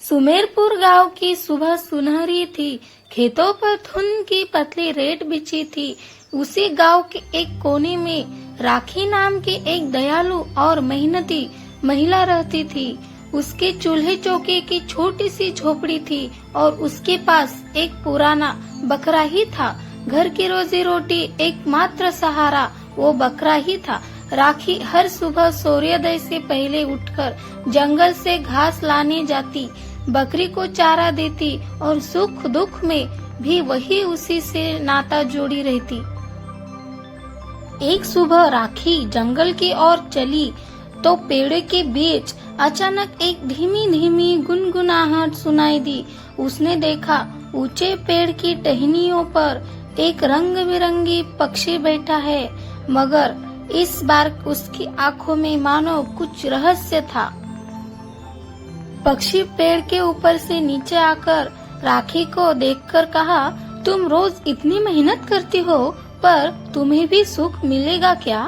सुमेरपुर गांव की सुबह सुनहरी थी। खेतों पर धुंध की पतली रेत बिछी थी। उसी गांव के एक कोने में राखी नाम की एक दयालु और मेहनती महिला रहती थी। उसके चूल्हे चौके की छोटी सी झोपड़ी थी और उसके पास एक पुराना बकरा ही था। घर की रोजी रोटी एकमात्र सहारा वो बकरा ही था। राखी हर सुबह सूर्योदय से पहले उठकर जंगल से घास लाने जाती, बकरी को चारा देती और सुख दुख में भी वही उसी से नाता जोड़ी रहती। एक सुबह राखी जंगल की ओर चली तो पेड़ के बीच अचानक एक धीमी धीमी गुनगुनाहट सुनाई दी। उसने देखा ऊंचे पेड़ की टहनियों पर एक रंग बिरंगी पक्षी बैठा है, मगर इस बार उसकी आंखों में मानो कुछ रहस्य था। पक्षी पेड़ के ऊपर से नीचे आकर राखी को देखकर कहा, तुम रोज इतनी मेहनत करती हो, पर तुम्हें भी सुख मिलेगा क्या?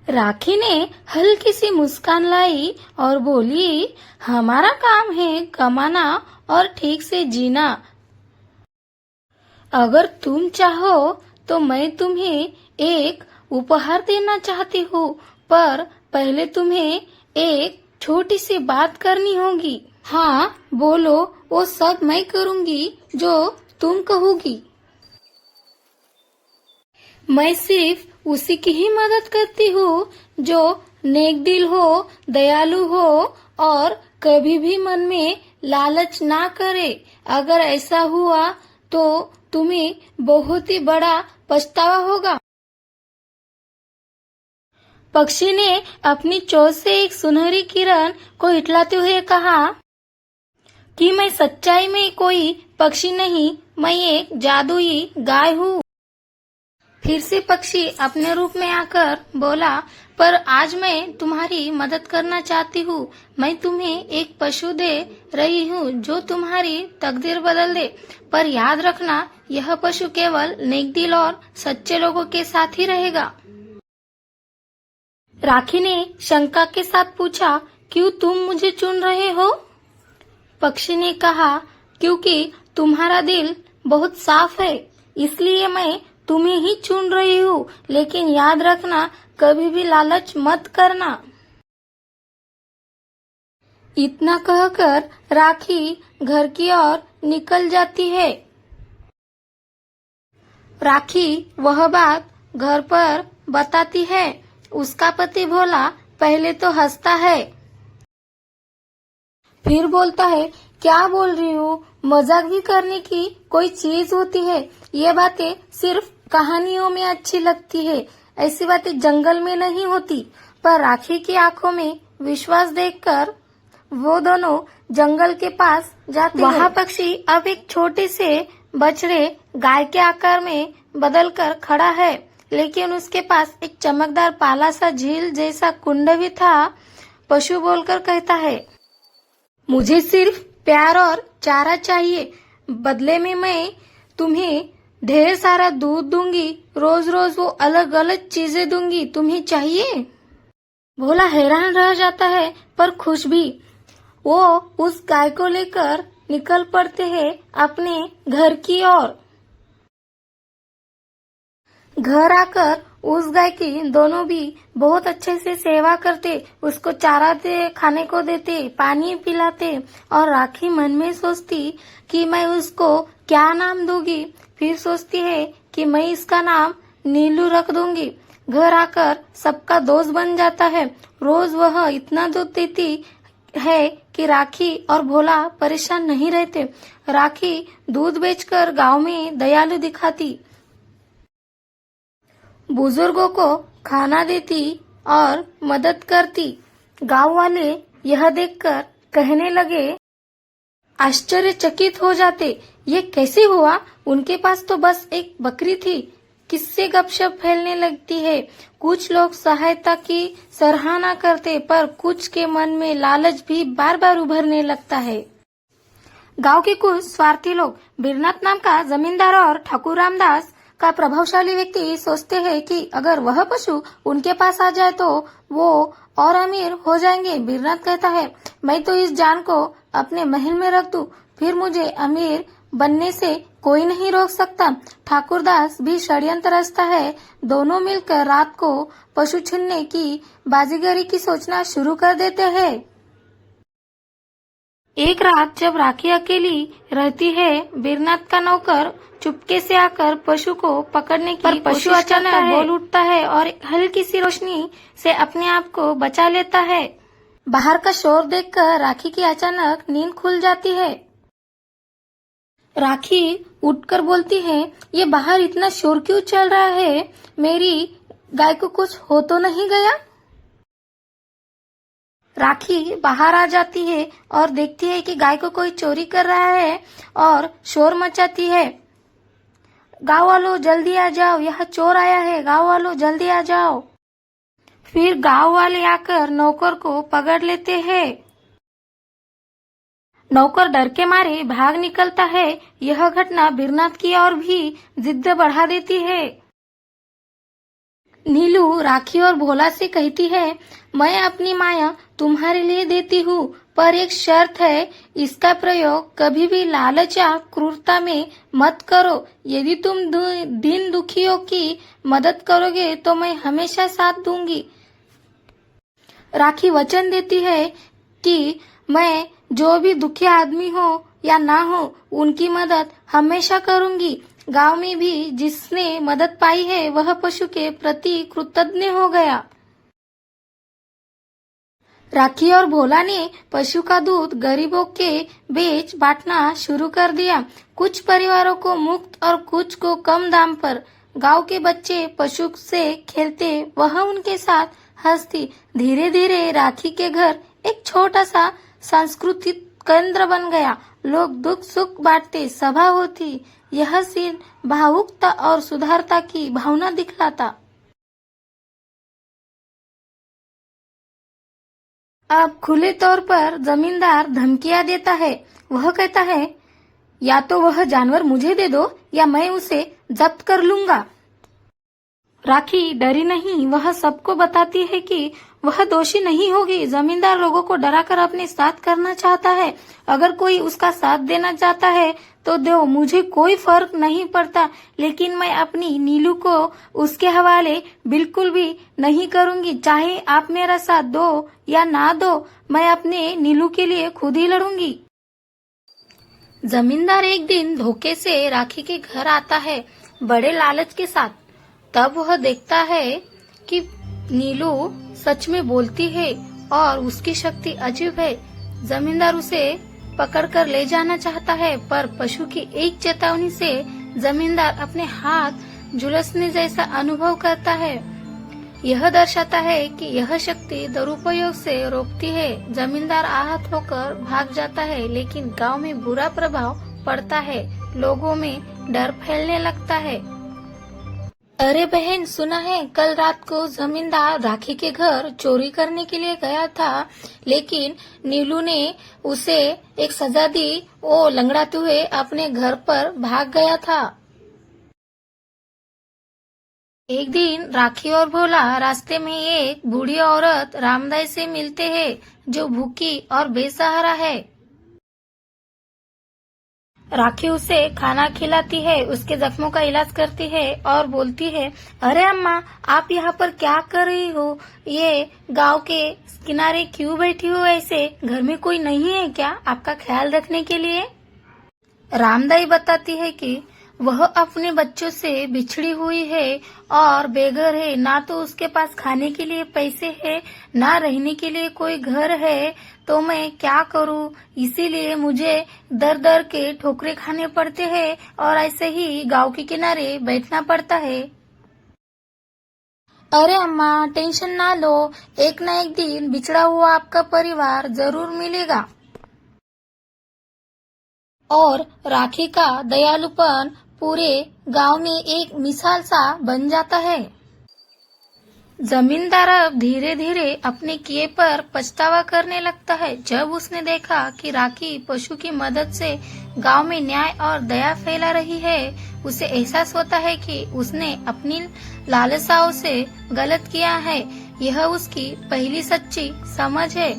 राखी ने हल्की सी मुस्कान लाई और बोली, हमारा काम है कमाना और ठीक से जीना। अगर तुम चाहो तो मैं तुम्हें एक उपहार देना चाहती हूँ, पर पहले तुम्हें एक छोटी सी बात करनी होगी। हाँ बोलो, वो सब मैं करूँगी जो तुम कहोगी। मैं सिर्फ उसी की ही मदद करती हूँ जो नेक दिल हो, दयालु हो और कभी भी मन में लालच ना करे। अगर ऐसा हुआ तो तुम्हें बहुत ही बड़ा पछतावा होगा। पक्षी ने अपनी चोंच से एक सुनहरी किरण को इटलाते हुए कहा कि मैं सच्चाई में कोई पक्षी नहीं, मैं एक जादुई गाय हूँ। फिर से पक्षी अपने रूप में आकर बोला, पर आज मैं तुम्हारी मदद करना चाहती हूँ। मैं तुम्हें एक पशु दे रही हूँ जो तुम्हारी तकदीर बदल दे, पर याद रखना यह पशु केवल नेक दिल और सच्चे लोगों के साथ ही रहेगा। राखी ने शंका के साथ पूछा, क्यों तुम मुझे चुन रहे हो? पक्षी ने कहा, क्योंकि तुम्हारा दिल बहुत साफ है, इसलिए मैं तुम्हें ही चुन रही हूँ, लेकिन याद रखना कभी भी लालच मत करना। इतना कहकर राखी घर की ओर निकल जाती है। राखी वह बात घर पर बताती है। उसका पति भोला पहले तो हंसता है, फिर बोलता है, क्या बोल रही हूँ, मजाक भी करने की कोई चीज होती है। ये बातें सिर्फ कहानियों में अच्छी लगती है, ऐसी बातें जंगल में नहीं होती। पर राखी की आंखों में विश्वास देखकर वो दोनों जंगल के पास जाते हैं। वहाँ पक्षी अब एक छोटे से बछड़े गाय के आकार में बदलकर खड़ा है, लेकिन उसके पास एक चमकदार पाला सा झील जैसा कुंड भी था। पशु बोलकर कहता है, मुझे सिर्फ प्यार और चारा चाहिए, बदले में मैं तुम्हें ढेर सारा दूध दूंगी, रोज रोज वो अलग अलग चीजें दूंगी, तुम्हें चाहिए? भोला हैरान रह जाता है पर खुश भी। वो उस गाय को लेकर निकल पड़ते हैं अपने घर की ओर। घर आकर उस गाय की दोनों भी बहुत अच्छे से सेवा करते, उसको चारा दे, खाने को देते, पानी पिलाते। और राखी मन में सोचती कि मैं उसको क्या नाम दूंगी। फिर सोचती है कि मैं इसका नाम नीलू रख दूंगी। घर आकर सबका दोस्त बन जाता है। रोज वह इतना दूध देती है कि राखी और भोला परेशान नहीं रहते। राखी दूध बेचकर गांव में दयालु दिखाती, बुजुर्गों को खाना देती और मदद करती। गांव वाले यह देखकर कहने लगे, आश्चर्यचकित हो जाते, ये कैसे हुआ? उनके पास तो बस एक बकरी थी। किससे गपशप फैलने लगती है। कुछ लोग सहायता की सराहना करते, पर कुछ के मन में लालच भी बार बार उभरने लगता है। गांव के कुछ स्वार्थी लोग, बीरनाथ नाम का जमींदार और ठाकुर रामदास का प्रभावशाली व्यक्ति सोचते हैं कि अगर वह पशु उनके पास आ जाए तो वो और अमीर हो जाएंगे। बीरनाथ कहता है, मैं तो इस जान को अपने महल में रख दूं, फिर मुझे अमीर बनने से कोई नहीं रोक सकता। ठाकुरदास भी षड्यंत्र रचता है। दोनों मिलकर रात को पशु छीनने की बाजीगरी की सोचना शुरू कर देते हैं। एक रात जब राखी अकेली रहती है, बीरनाथ का नौकर चुपके से आकर पशु को पकड़ने की पशु अचानक बोल उठता है और हल्की सी रोशनी से अपने आप को बचा लेता है। बाहर का शोर देखकर राखी की अचानक नींद खुल जाती है। राखी उठकर बोलती है, ये बाहर इतना शोर क्यों चल रहा है? मेरी गाय को कुछ हो तो नहीं गया? राखी बाहर आ जाती है और देखती है कि गाय को कोई चोरी कर रहा है और शोर मचाती है, गाँव वालों जल्दी आ जाओ, यहाँ चोर आया है, गाँव वालों जल्दी आ जाओ। फिर गाँव वाले आकर नौकर को पकड़ लेते हैं। नौकर डर के मारे भाग निकलता है। यह घटना बीरनाथ की और भी जिद्द बढ़ा देती है। नीलू राखी और भोला से कहती है, मैं अपनी माया तुम्हारे लिए देती हूँ, पर एक शर्त है, इसका प्रयोग कभी भी लालच या क्रूरता में मत करो। यदि तुम दीन दुखियों की मदद करोगे तो मैं हमेशा साथ दूंगी। राखी वचन देती है कि मैं जो भी दुखी आदमी हो या ना हो, उनकी मदद हमेशा करूंगी। गांव में भी जिसने मदद पाई है वह पशु के प्रति कृतज्ञ हो गया। राखी और भोला ने पशु का दूध गरीबों के बीच बांटना शुरू कर दिया। कुछ परिवारों को मुफ्त और कुछ को कम दाम पर। गांव के बच्चे पशु से खेलते, वह उनके साथ हंसती। धीरे धीरे राखी के घर एक छोटा सा सांस्कृतिक केंद्र बन गया। लोग दुख सुख बांटते, सभा होती। यह सीन भावुकता और सुधारता की भावना दिखलाता। अब खुले तौर पर जमींदार धमकियां देता है। वह कहता है, या तो वह जानवर मुझे दे दो या मैं उसे जब्त कर लूंगा। राखी डरी नहीं, वह सबको बताती है कि वह दोषी नहीं होगी। जमींदार लोगों को डराकर अपने साथ करना चाहता है। अगर कोई उसका साथ देना चाहता है तो दो, मुझे कोई फर्क नहीं पड़ता, लेकिन मैं अपनी नीलू को उसके हवाले बिल्कुल भी नहीं करूंगी। चाहे आप मेरा साथ दो या ना दो, मैं अपने नीलू के लिए खुद ही लड़ूंगी। जमींदार एक दिन धोखे से राखी के घर आता है, बड़े लालच के साथ। तब वह देखता है कि नीलू सच में बोलती है और उसकी शक्ति अजीब है। जमींदार उसे पकड़कर ले जाना चाहता है, पर पशु की एक चेतावनी से जमींदार अपने हाथ झुलसने जैसा अनुभव करता है। यह दर्शाता है कि यह शक्ति दुरुपयोग से रोकती है। जमींदार आहत होकर भाग जाता है, लेकिन गांव में बुरा प्रभाव पड़ता है। लोगों में डर फैलने लगता है। अरे बहन, सुना है कल रात को जमींदार राखी के घर चोरी करने के लिए गया था, लेकिन नीलू ने उसे एक सजा दी। वो लंगड़ाते हुए अपने घर पर भाग गया था। एक दिन राखी और भोला रास्ते में एक बूढ़ी औरत रामदाई से मिलते हैं, जो भूखी और बेसहारा है। राखी उसे खाना खिलाती है, उसके जख्मों का इलाज करती है और बोलती है, अरे अम्मा, आप यहाँ पर क्या कर रही हो? ये गांव के किनारे क्यों बैठी हो ऐसे? घर में कोई नहीं है क्या आपका ख्याल रखने के लिए? रामदाई बताती है कि वह अपने बच्चों से बिछड़ी हुई है और बेघर है। ना तो उसके पास खाने के लिए पैसे है, ना रहने के लिए कोई घर है। तो मैं क्या करूं? इसीलिए मुझे दर दर के ठोकरे खाने पड़ते हैं और ऐसे ही गांव के किनारे बैठना पड़ता है। अरे अम्मा, टेंशन ना लो, एक ना एक दिन बिछड़ा हुआ आपका परिवार जरूर मिलेगा। और राखी का दयालुपन पूरे गांव में एक मिसाल सा बन जाता है। जमींदार अब धीरे धीरे अपने किए पर पछतावा करने लगता है। जब उसने देखा कि राखी पशु की मदद से गांव में न्याय और दया फैला रही है, उसे एहसास होता है कि उसने अपनी लालसाओं से गलत किया है। यह उसकी पहली सच्ची समझ है।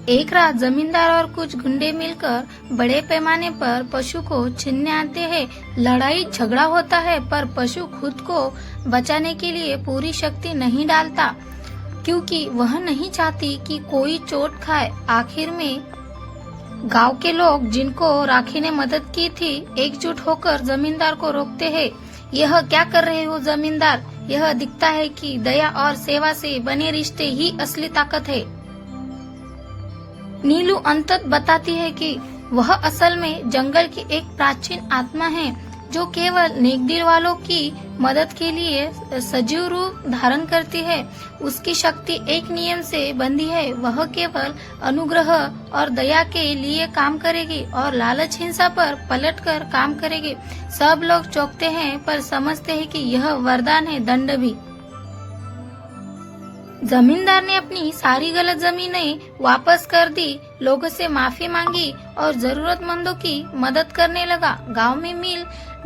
एक रात जमींदार और कुछ गुंडे मिलकर बड़े पैमाने पर पशु को छीनने आते हैं। लड़ाई झगड़ा होता है पर पशु खुद को बचाने के लिए पूरी शक्ति नहीं डालता, क्योंकि वह नहीं चाहती कि कोई चोट खाए। आखिर में गांव के लोग, जिनको राखी ने मदद की थी, एकजुट होकर जमींदार को रोकते हैं। यह क्या कर रहे हो जमींदार? यह दिखता है कि दया और सेवा से बने रिश्ते ही असली ताकत है। नीलू अंतत बताती है कि वह असल में जंगल की एक प्राचीन आत्मा है, जो केवल नेक दिल वालों की मदद के लिए सजीव रूप धारण करती है। उसकी शक्ति एक नियम से बंधी है, वह केवल अनुग्रह और दया के लिए काम करेगी और लालच हिंसा पर पलटकर काम करेगी। सब लोग चौंकते हैं पर समझते हैं कि यह वरदान है, दंड भी। जमींदार ने अपनी सारी गलत जमीनें वापस कर दी, लोगों से माफी मांगी और जरूरतमंदों की मदद करने लगा। गांव में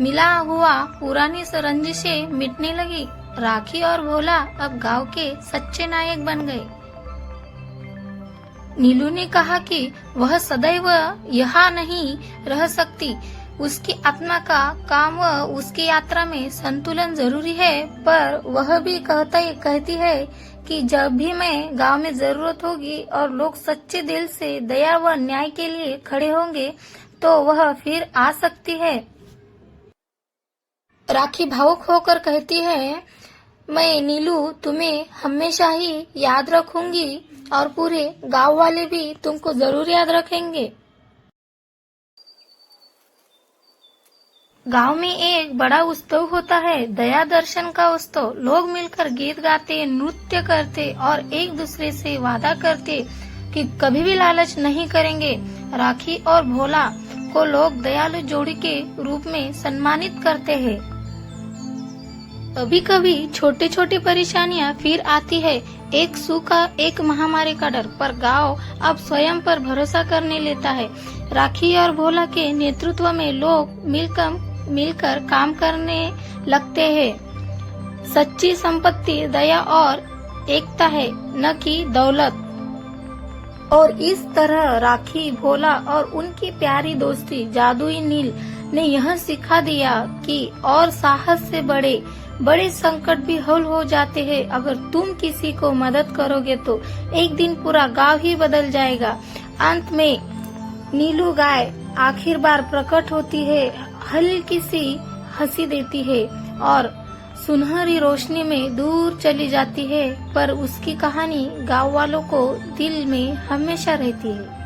मिला हुआ पुरानी रंजिशें मिटने लगी। राखी और भोला अब गांव के सच्चे नायक बन गए। नीलू ने कहा कि वह सदैव यहाँ नहीं रह सकती। उसकी आत्मा का काम व उसकी यात्रा में संतुलन जरूरी है, पर वह भी कहती है कि जब भी मैं गांव में जरूरत होगी और लोग सच्चे दिल से दया व न्याय के लिए खड़े होंगे, तो वह फिर आ सकती है। राखी भावुक होकर कहती है, मैं नीलू तुम्हें हमेशा ही याद रखूंगी और पूरे गांव वाले भी तुमको जरूर याद रखेंगे। गांव में एक बड़ा उत्सव होता है, दया दर्शन का उत्सव। लोग मिलकर गीत गाते, नृत्य करते और एक दूसरे से वादा करते कि कभी भी लालच नहीं करेंगे। राखी और भोला को लोग दयालु जोड़ी के रूप में सम्मानित करते हैं। कभी कभी छोटी छोटी परेशानियां फिर आती है, एक सूखा, एक महामारी का डर, पर गांव अब स्वयं पर भरोसा करने लेता है। राखी और भोला के नेतृत्व में लोग मिलकर काम करने लगते हैं। सच्ची संपत्ति दया और एकता है, न कि दौलत। और इस तरह राखी, भोला और उनकी प्यारी दोस्ती जादुई नील ने यह सिखा दिया कि और साहस से बड़े संकट भी हल हो जाते हैं। अगर तुम किसी को मदद करोगे तो एक दिन पूरा गांव ही बदल जाएगा। अंत में नीलू गाय आखिर बार प्रकट होती है, हल्की सी हंसी देती है और सुनहरी रोशनी में दूर चली जाती है, पर उसकी कहानी गांव वालों को दिल में हमेशा रहती है।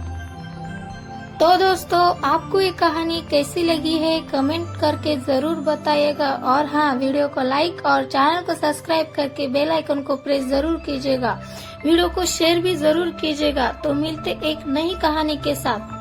तो दोस्तों, आपको ये कहानी कैसी लगी है कमेंट करके जरूर बताइएगा। और हाँ, वीडियो को लाइक और चैनल को सब्सक्राइब करके बेल आइकन को प्रेस जरूर कीजिएगा। वीडियो को शेयर भी जरूर कीजिएगा। तो मिलते एक नई कहानी के साथ।